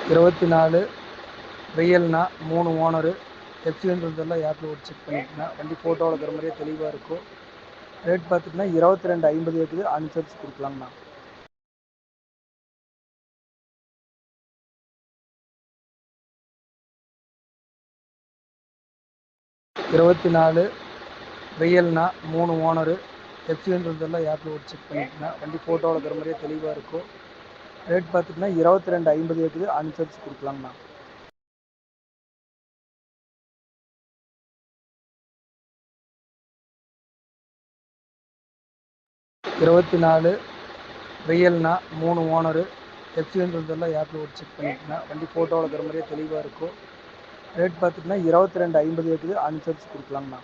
24 ரியல்ண்ணா 3 owner. எஃப்சின்றதெல்லாம் ஆப்பில் ஒரு check பண்ணிக்கோங்க. வண்டி ஃபோட்டோவில் இருக்கிற மாதிரியே தெளிவாக இருக்கும். ரேட் பார்த்துட்டிங்கன்னா 22,50 இருக்குது. அனுசரித்து கொடுக்கலாங்கண்ணா. 24 ரியல்ண்ணா 3 ஓனரு. எஃப்சின்றதெல்லாம் ஆப்பில் ஒரு செக் பண்ணிக்கோங்க. வண்டி ஃபோட்டோவில் இருக்கிற மாதிரியே தெளிவாக இருக்கும். ரேட் பார்த்துட்டிங்கன்னா 22,50 இருக்குது. அனுசரித்து கொடுக்கலாங்கண்ணா. 24 ரியல்ண்ணா 3 ஓனரு. எஃப்சின்றதெல்லாம் ஆப்பில் ஒரு செக் பண்ணிக்கோங்க. வண்டி ஃபோட்டோவில் இருக்கிற மாதிரியே தெளிவாக இருக்கும். ரேட் பார்த்துட்டிங்கன்னா 22,50 இருக்குது. அனுசரித்து கொடுக்கலாங்கண்ணா.